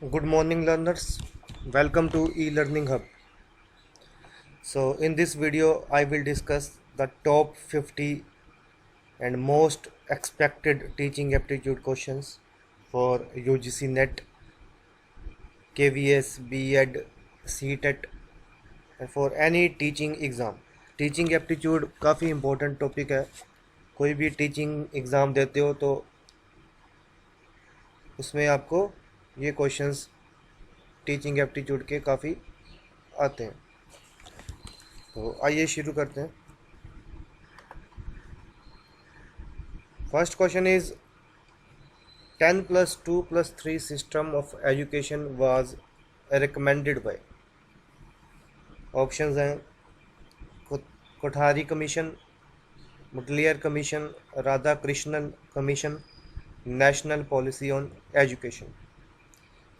Good morning, learners. Welcome to eLearning Hub. So, in this video, I will discuss the top 50 and most expected teaching aptitude questions for UGC NET, KVS, BEd, CTET, and for any teaching exam. Teaching aptitude काफ़ी important topic है. कोई भी teaching exam देते हो तो उसमें आपको ये क्वेश्चंस टीचिंग एप्टीट्यूड के काफ़ी आते हैं. तो आइए शुरू करते हैं. First question is 10 plus 2 plus 3 system of education was recommended by. Options हैं Kothari commission, Mudaliar commission, Radhakrishnan commission, national policy on education.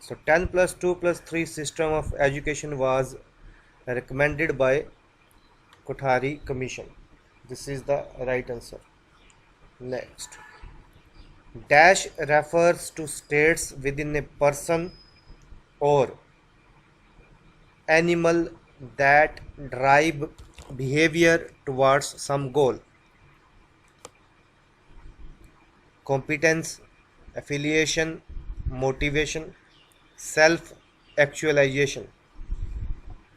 So 10 plus 2 plus 3 system of education was recommended by Kothari Commission. This is the right answer. Next. Dash refers to states within a person or animal that drive behavior towards some goal. Competence, affiliation, motivation, self actualisation.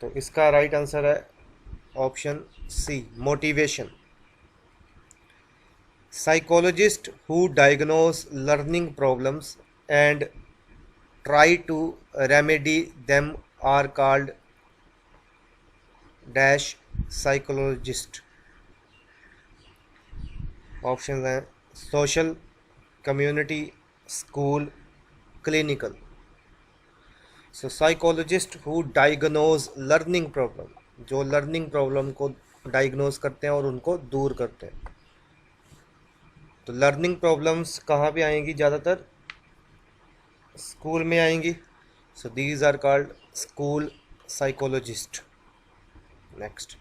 तो इसका right answer है option C, motivation. Psychologist who diagnose learning problems and try to remedy them are called dash psychologist. Option हैं social, community, school, clinical. So psychologist who diagnose learning problem, जो learning problem को diagnose करते हैं और उनको दूर करते हैं. तो लर्निंग प्रॉब्लम्स कहाँ पे आएंगी? ज़्यादातर स्कूल में आएंगी. So these are called school psychologist. Next.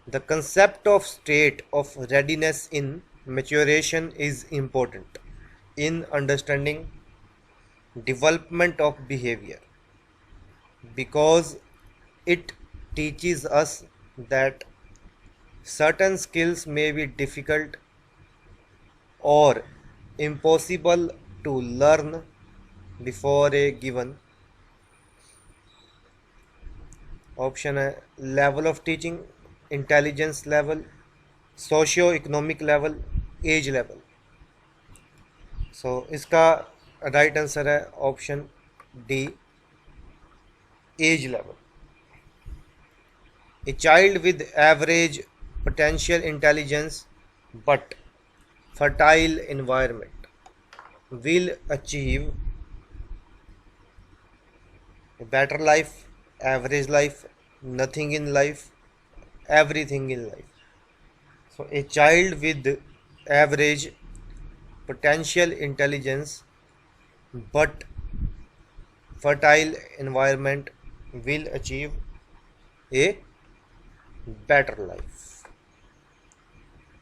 The concept of state of readiness in maturation is important in understanding development of behavior because it teaches us that certain skills may be difficult or impossible to learn before a given. Option है level of teaching, intelligence level, socio economic level, age level. So इसका right answer है option D, age level. A child with average potential intelligence but fertile environment will achieve a better life, average life, nothing in life, everything in life. So a child with average potential intelligence but fertile environment will achieve a better life.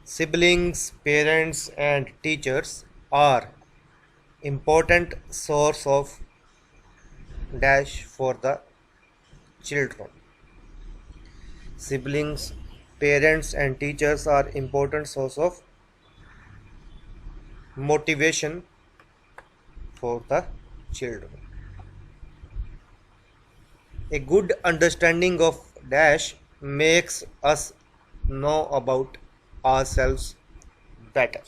Siblings, parents and teachers are important source of dash for the children. Siblings, parents and teachers are important source of motivation for the children. A good understanding of dash makes us know about ourselves better.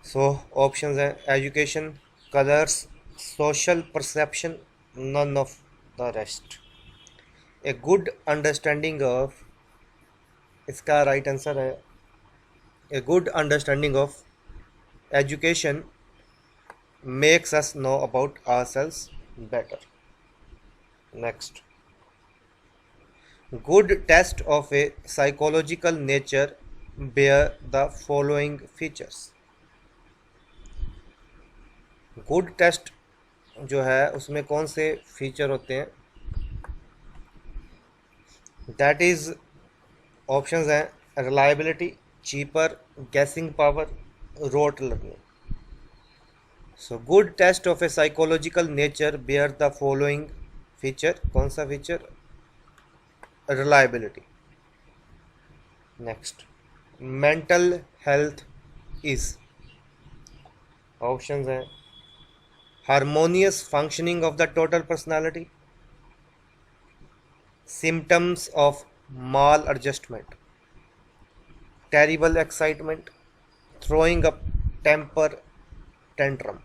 So options are education, colors, social perception, none of the rest. A good understanding of, इसका right answer है a good understanding of education makes us know about ourselves better. Next. Good test of a psychological nature bear the following features. Good test जो है उसमें कौन से feature होते हैं? That is options हैं reliability, cheaper, guessing power, rote learning. So good test of a psychological nature bear the following feature. कौन सा feature? Reliability. Next, mental health is. Options हैं harmonious functioning of the total personality, symptoms of maladjustment, terrible excitement, throwing up temper tantrum.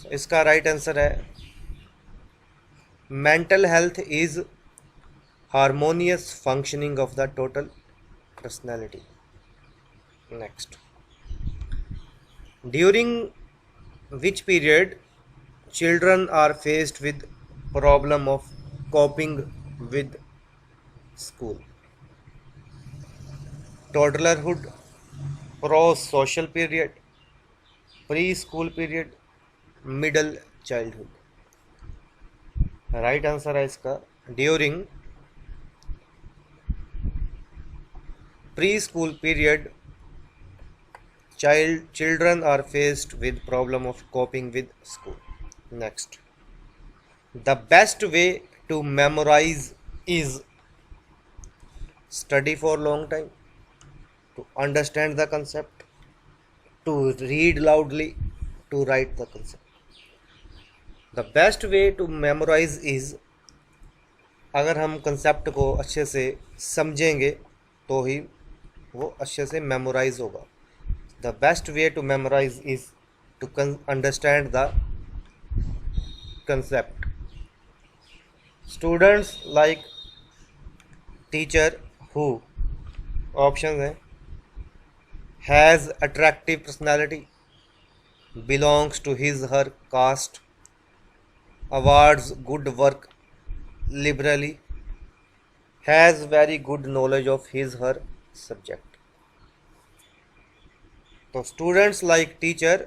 So, इसका right answer है mental health is harmonious functioning of the total personality. Next, during which period children are faced with problem of coping with school? Toddlerhood, pro-social period, preschool period, middle childhood. Right answer है इसका during pre school period children are faced with problem of coping with school. Next, the best way to memorize is study for long time, to understand the concept, to read loudly, to write the concept. The best way to memorize is, अगर हम concept को अच्छे से समझेंगे तो ही वो अच्छे से मेमोराइज होगा. The best way to memorize is to understand the concept. Students like teacher who, options हैं has attractive personality, belongs to his her caste, awards good work liberally, has very good knowledge of his her subject. तो students like teacher,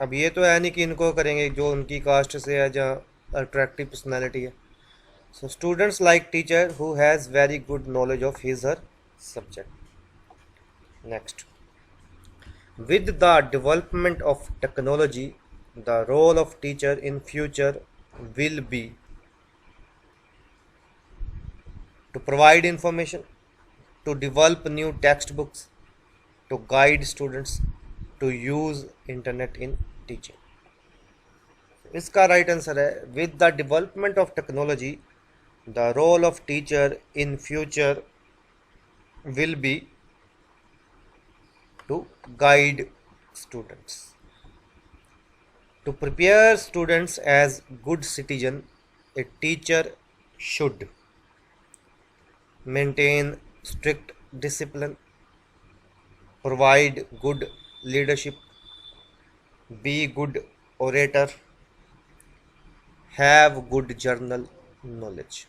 अब ये तो है नहीं कि इनको करेंगे जो उनकी कास्ट से है या अट्रैक्टिव पर्सनैलिटी है. So students like teacher who has very good knowledge of his her subject. Next, with the development of technology the role of teacher in future will be to provide information, to develop new text books, to guide students, to use internet in teaching. इसका right answer है with the development of technology the role of teacher in future will be to guide students, to prepare students as good citizen. A teacher should maintain strict discipline, provide good leadership, be good orator, have good journal knowledge.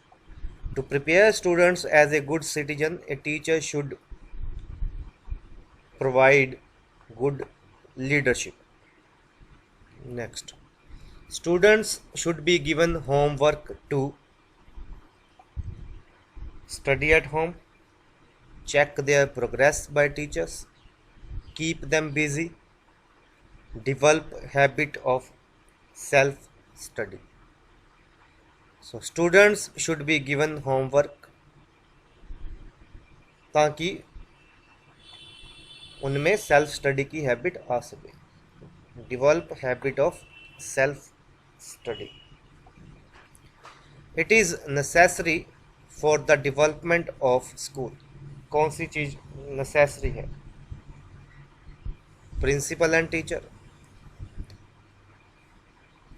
To prepare students as a good citizen, a teacher should provide good leadership. Next, students should be given homework to study at home, check their progress by teachers, keep them busy, develop habit of self study. So students should be given homework ताकि उनमें self study की habit आ सके. Develop habit of self study. It is necessary for the development of school. कौन सी चीज़ necessary है? Principal and teacher,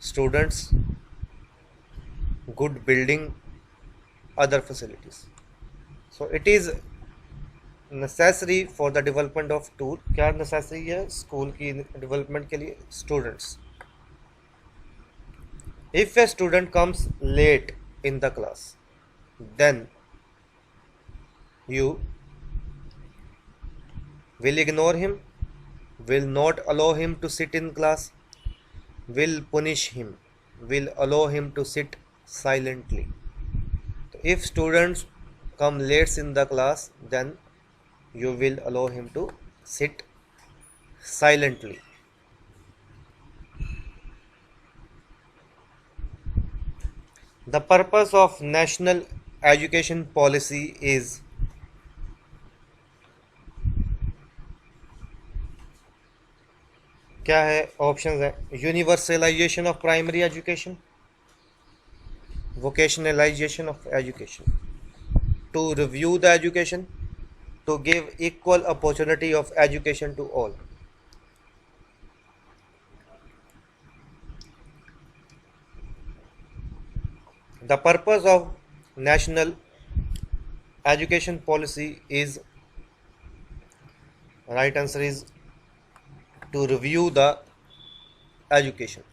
students, good building, other facilities. So it is necessary for the development of tool. क्या necessary है school की development के लिए? Students. If a student comes late in the class, then you will ignore him, will not allow him to sit in class, will punish him, will allow him to sit silently. So if students come late in the class, then you will allow him to sit silently. The purpose of national education policy is क्या है? Options है universalization of primary education, vocationalization of education, to review the education, to give equal opportunity of education to all. The purpose of national education policy is, right answer is to review the education.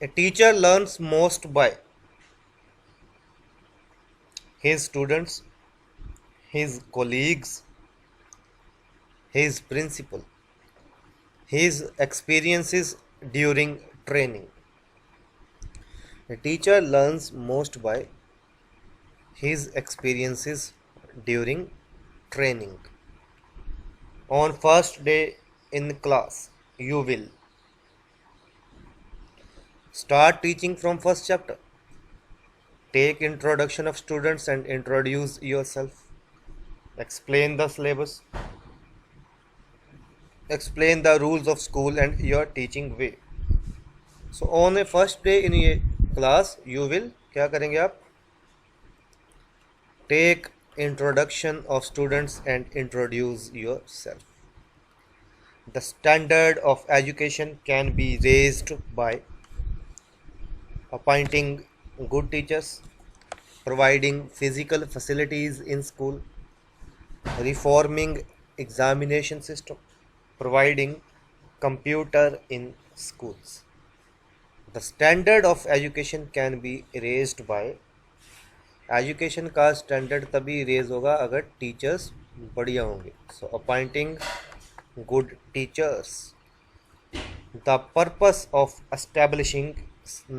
A teacher learns most by his students, his colleagues, his principal, his experiences during training. A teacher learns most by his experiences during training. On first day in class, you will start teaching from first chapter. Take introduction of students and introduce yourself. Explain the syllabus. Explain the rules of school and your teaching way. So on a first day in a class, you will क्या करेंगे आप? Take introduction of students and introduce yourself. The standard of education can be raised by appointing good teachers, providing physical facilities in school, reforming examination system, providing computer in schools. The standard of education can be raised by, education का standard तभी raise होगा अगर teachers बढ़िया होंगे. So appointing good teachers. The purpose of establishing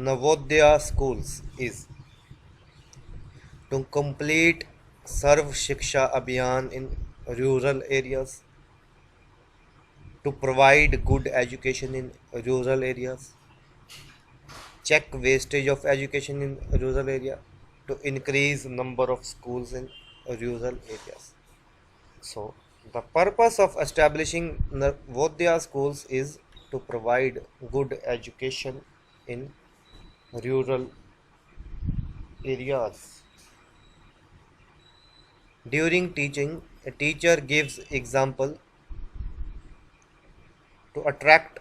Navodaya schools is to complete Sarva Shiksha Abhiyan in rural areas, to provide good education in rural areas, check wastage of education in rural area, to increase number of schools in rural areas. So the purpose of establishing Navodaya schools is to provide good education in rural areas. During teaching, a teacher gives example to attract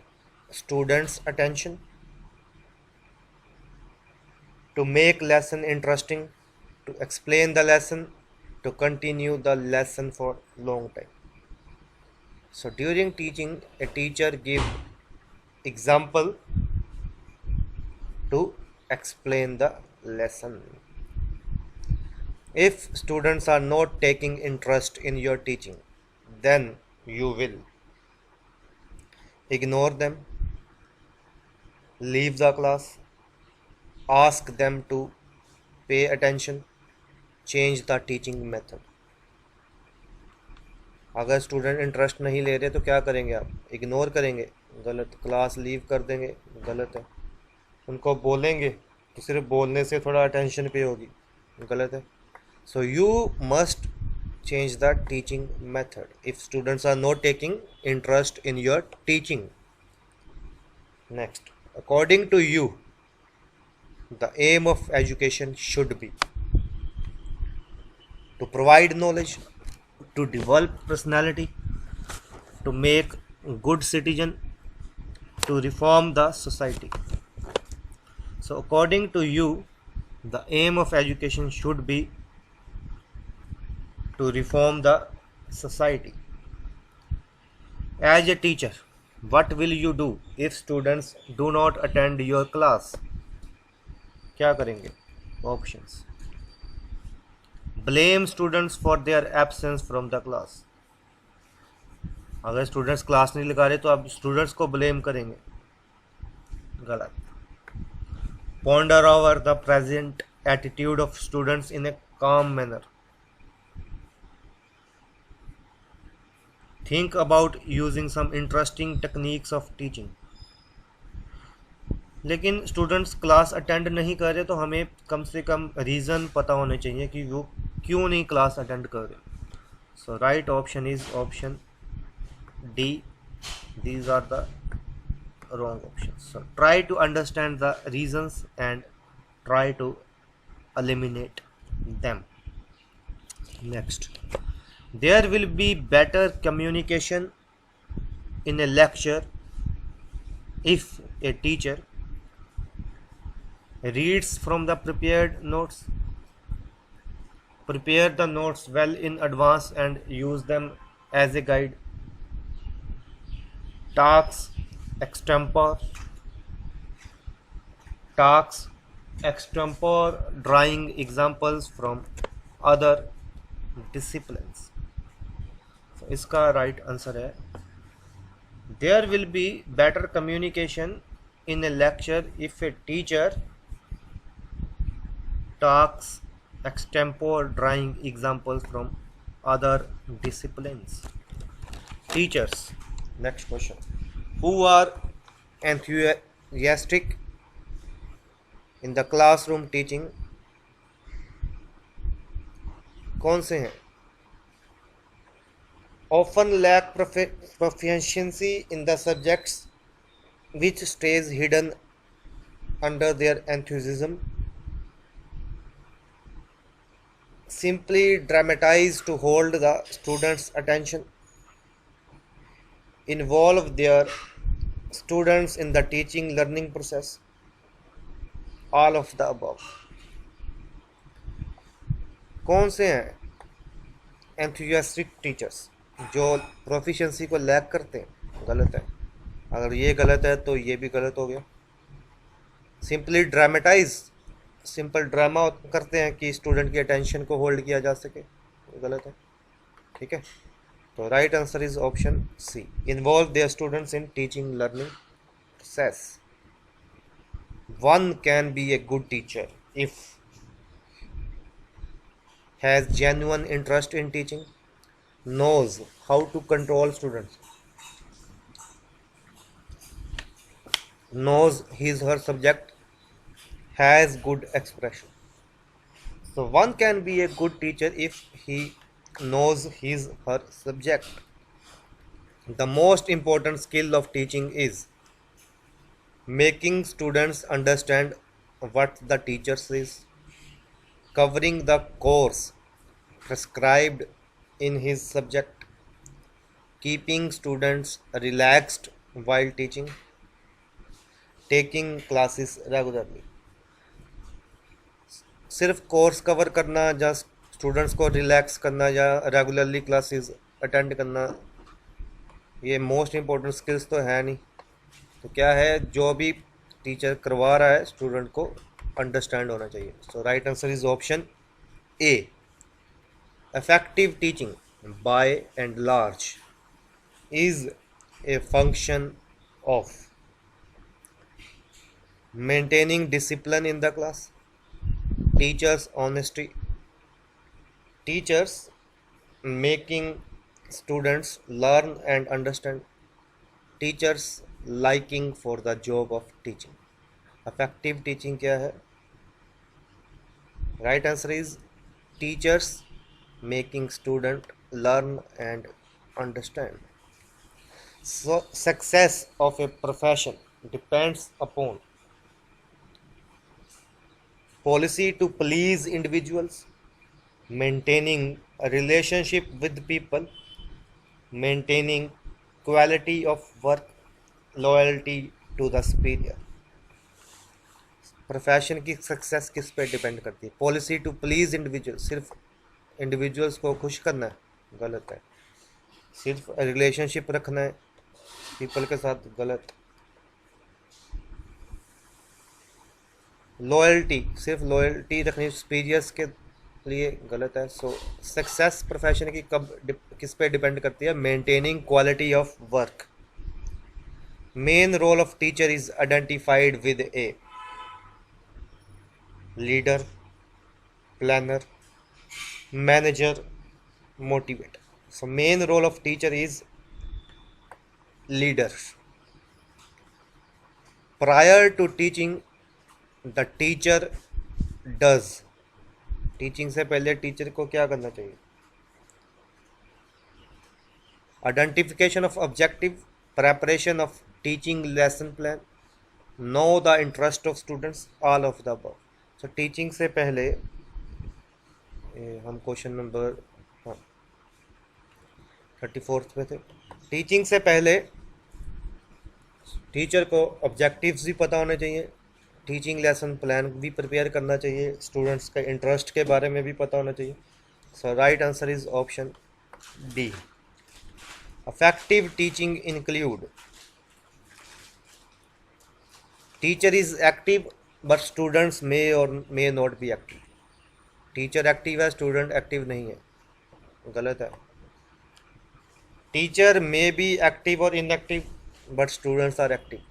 students' attention, to make lesson interesting, to explain the lesson, to continue the lesson for long time. So during teaching, a teacher give example to explain the lesson. If students are not taking interest in your teaching, then you will ignore them, leave the class, ask them to pay attention, change the teaching method. अगर student interest नहीं ले रहे तो क्या करेंगे आप? Ignore करेंगे, गलत. क्लास लीव कर देंगे, गलत है. उनको बोलेंगे तो सिर्फ बोलने से थोड़ा अटेंशन पे होगी, गलत है. So you must change the teaching method if students are not taking interest in your teaching. Next, according to you, the aim of education should be to provide knowledge, to develop personality, to make good citizen, to reform the society. So according to you, the aim of education should be to reform the society. As a teacher, what will you do if students do not attend your class? क्या करेंगे? Options. Blame students for their absence from the class. अगर students class नहीं लगा रहे तो आप students को blame करेंगे, गलत. Ponder over the present attitude of students in a calm manner. Think about using some interesting techniques of teaching. लेकिन स्टूडेंट्स क्लास अटेंड नहीं कर रहे तो हमें कम से कम रीज़न पता होने चाहिए कि वो क्यों नहीं क्लास अटेंड कर रहे. So right option is option D. These are the wrong options. So try to understand the reasons and try to eliminate them. Next, there will be better communication in a lecture if a teacher reads from the prepared notes, prepare the notes well in advance and use them as a guide, talks extempore, drawing examples from other disciplines. So इसका right answer है there will be better communication in a lecture if a teacher talks extempore drawing examples from other disciplines. Teachers. Next question. Who are enthusiastic in the classroom teaching? कौन से हैं? Often lack proficiency in the subjects which stays hidden under their enthusiasm. Simply dramatize to hold the students' attention. Involve their students in the teaching learning process. All of the above. कौन से हैं enthusiastic teachers जो proficiency को lack करते हैं? गलत है. अगर ये गलत है तो ये भी गलत हो गया. सिंपली ड्रामेटाइज, सिंपल ड्रामा करते हैं कि स्टूडेंट की अटेंशन को होल्ड किया जा सके. गलत है. ठीक है. तो right answer is option C. Involve their students in teaching learning process. One can be a good teacher if has genuine interest in teaching, knows how to control students, knows his her subject, has good expression. So one can be a good teacher if he knows his her subject. The most important skill of teaching is making students understand what the teacher says, covering the course prescribed in his subject, keeping students relaxed while teaching, taking classes regularly. सिर्फ course cover करना या students को relax करना या regularly classes attend करना, ये most important skills तो है नहीं. तो क्या है, जो भी टीचर करवा रहा है स्टूडेंट को अंडरस्टैंड होना चाहिए. So right answer is option A. Effective teaching by and large is a function of maintaining discipline in the class, teachers' honesty, teachers making students learn and understand, teachers liking for the job of teaching. Effective teaching क्या है? Right answer is teachers making student learn and understand. So success of a profession depends upon policy to please individuals, maintaining a relationship with people, maintaining quality of work, loyalty to the superior. Profession की success किस पे depend करती है? Policy to please individual, सिर्फ individuals को खुश करना है, गलत है. सिर्फ रिलेशनशिप रखना है पीपल के साथ, गलत. लॉयल्टी, सिर्फ लॉयल्टी रखनी सुपीरियर्स के लिए, गलत है. सो सक्सेस प्रोफेशन की किस पे डिपेंड करती है? Maintaining quality of work. Main role of teacher is identified with a leader, planner, manager, motivate. So main role of teacher is leader. Prior to teaching, the teacher does. Teaching से पहले teacher को क्या करना चाहिए? Identification of objective, preparation of teaching lesson plan, know the interest of students, all of the above. So teaching से पहले हम question number 34 पे थे. टीचिंग से पहले टीचर को ऑब्जेक्टिव्स भी पता होने चाहिए, टीचिंग लेसन प्लान भी प्रिपेयर करना चाहिए, स्टूडेंट्स के इंटरेस्ट के बारे में भी पता होना चाहिए. So right answer is option D. Effective teaching include teacher is active but students may or may not be active. Teacher active है, स्टूडेंट एक्टिव नहीं है, गलत है. टीचर मे बी एक्टिव और inactive but students are active.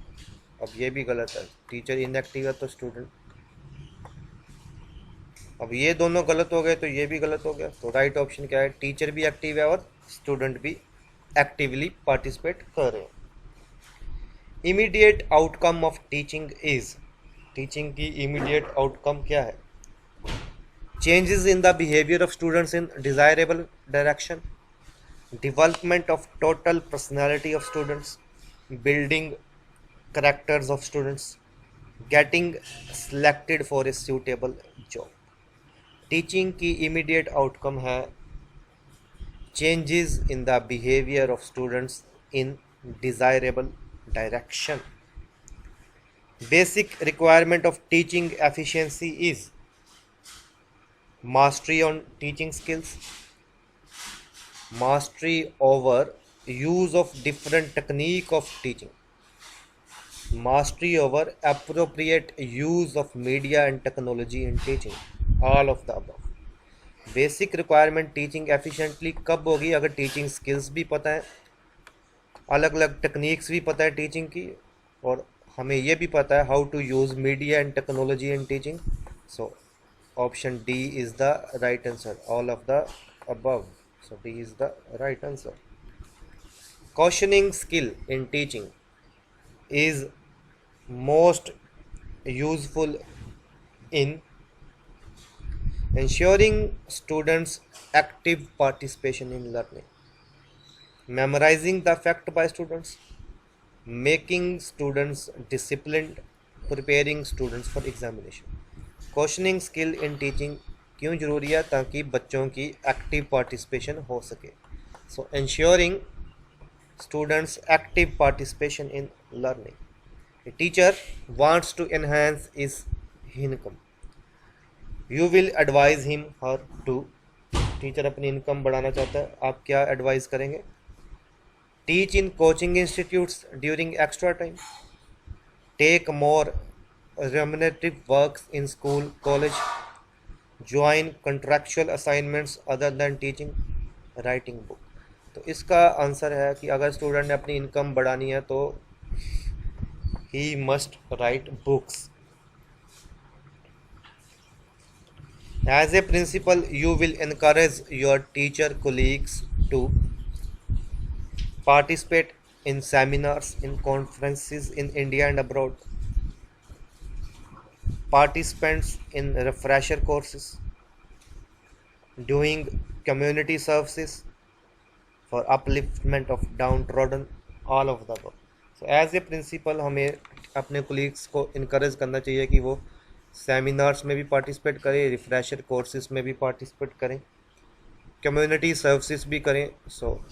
अब ये भी गलत है, टीचर इनएक्टिव है तो स्टूडेंट. अब ये दोनों गलत हो गए तो ये भी गलत हो गया. तो राइट ऑप्शन क्या है? टीचर भी एक्टिव है और स्टूडेंट भी एक्टिवली पार्टिसिपेट कर रहे हैं. Immediate outcome of teaching is. Teaching की इमीडिएट आउटकम क्या है? Changes in the behaviour of students in desirable direction, development of total personality of students, building characters of students, getting selected for a suitable job. Teaching की immediate outcome है changes in the behavior of students in desirable direction. Basic requirement of teaching efficiency is mastery on teaching skills, mastery over use of different technique of teaching, mastery over appropriate use of media and technology in teaching, all of the above. Basic requirement teaching efficiently कब होगी? अगर teaching skills भी पता है, अलग अलग techniques भी पता है टीचिंग की, और हमें ये भी पता है how to use media and technology in teaching. So option D is the right answer, all of the above. So D is the right answer. Questioning skill in teaching is most useful in ensuring students' active participation in learning, memorizing the fact by students, making students disciplined, preparing students for examination. Questioning skill in teaching क्यों ज़रूरी है? ताकि बच्चों की active participation हो सके. सो ensuring students' active participation in learning. A teacher wants to enhance his income. You will advise him her to. Teacher अपनी income बढ़ाना चाहता है, आप क्या एडवाइस करेंगे? Teach in coaching institutes during extra time, take more remunerative works in school, college, join contractual assignments other than teaching, writing book. तो इसका answer है कि अगर स्टूडेंट ने अपनी इनकम बढ़ानी है तो he must write books. As a principal, you will encourage your teacher colleagues to participate in seminars, in conferences in India and abroad, participants in refresher courses, doing community services for upliftment of downtrodden, all of the above. So as a principal हमें अपने colleagues को encourage करना चाहिए कि वो seminars में भी participate करें, रिफ्रेशर कोर्सेज में भी पार्टिसिपेट करें, कम्युनिटी सर्विसेज भी करें. सो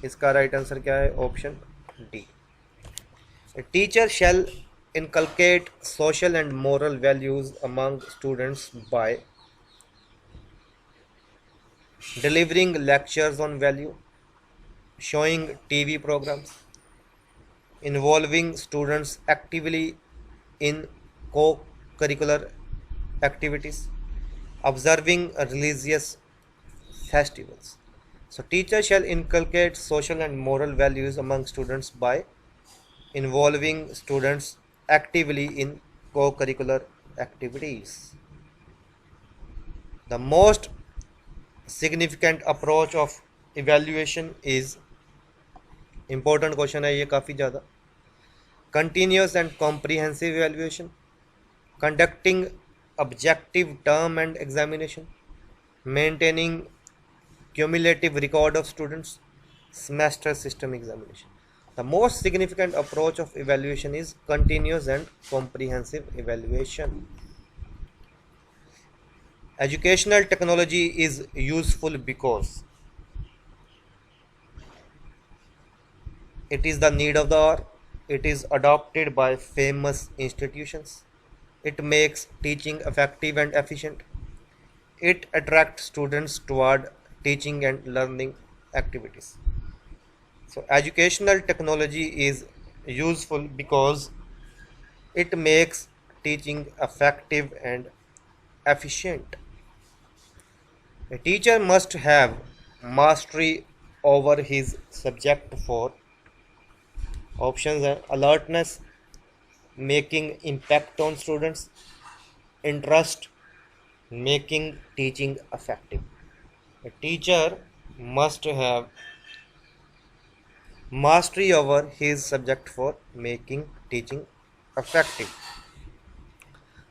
इसका राइट आंसर क्या है? Option D. Teacher shall inculcate social and moral values among students by delivering lectures on value, showing TV programs, involving students actively in co-curricular activities, observing religious festivals. So teacher shall inculcate social and moral values among students by involving students actively in co-curricular activities. The most significant approach of evaluation is, important question है ये काफ़ी ज़्यादा, continuous and comprehensive evaluation, conducting objective term and examination, maintaining cumulative record of students, semester system examination. The most significant approach of evaluation is continuous and comprehensive evaluation. Educational technology is useful because it is the need of the hour, it is adopted by famous institutions, it makes teaching effective and efficient, it attracts students toward teaching and learning activities. So educational technology is useful because it makes teaching effective and efficient. A teacher must have mastery over his subject for, options are alertness, making impact on students, interest, making teaching effective. A teacher must have mastery over his subject for making teaching effective.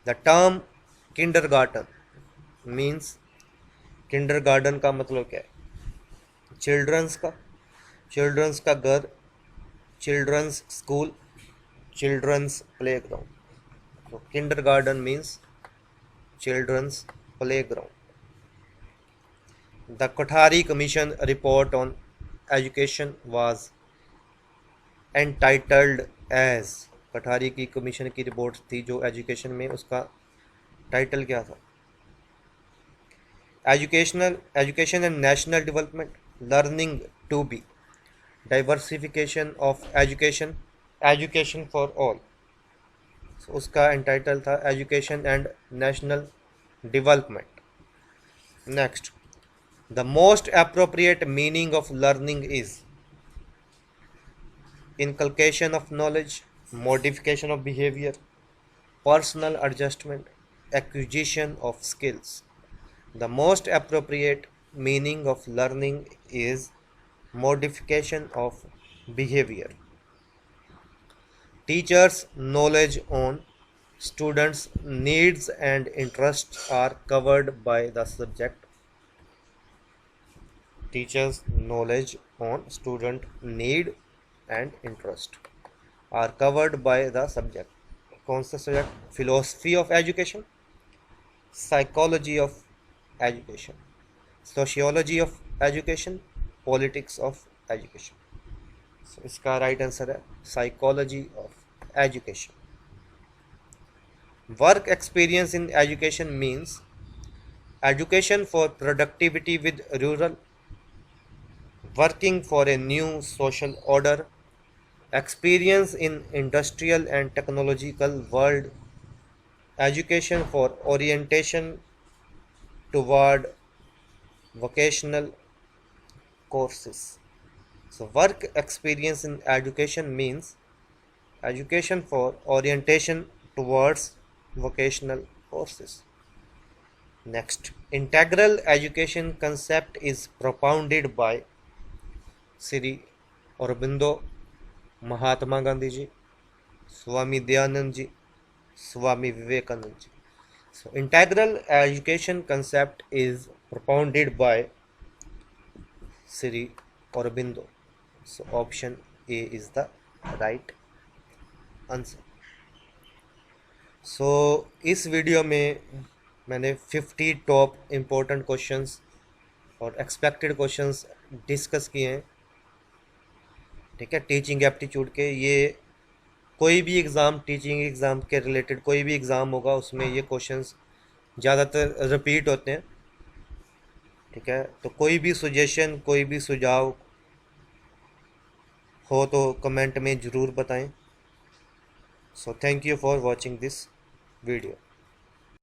The term kindergarten means, kindergarten का मतलब क्या है? Children's का घर, children's school, children's playground. So kindergarten means children's playground. The Kothari Commission report on education was entitled as, कठारी की commission की report थी जो एजुकेशन में, उसका टाइटल क्या था? Education and national development, learning to be, diversification of education for all. उसका title था education and national development. Next, the most appropriate meaning of learning is inculcation of knowledge, modification of behavior, personal adjustment, acquisition of skills. The most appropriate meaning of learning is modification of behavior. Teachers' knowledge on students' needs and interests are covered by the subject. Teachers' knowledge on student need and interest are covered by the subject. कौन सा subject? Philosophy of education, psychology of education, sociology of education, politics of education. So इसका right answer है psychology of education. Work experience in education means education for productivity with rural, working for a new social order, experience in industrial and technological world, education for orientation toward vocational courses. So work experience in education means education for orientation towards vocational courses. Next, integral education concept is propounded by Shri Aurobindo, Mahatma Gandhi ji, Swami Dayanand ji, Swami Vivekananda ji. So integral education concept is propounded by Sri Aurobindo. So option A is the right answer. So इस video में मैंने 50 top important questions और expected questions discuss किए हैं. ठीक है, teaching aptitude के. ये कोई भी एग्ज़ाम, टीचिंग एग्ज़ाम के रिलेटेड कोई भी एग्ज़ाम होगा उसमें ये क्वेश्चंस ज़्यादातर रिपीट होते हैं. ठीक है, तो कोई भी सजेशन, कोई भी सुझाव हो तो कमेंट में ज़रूर बताएं. So thank you for watching this video.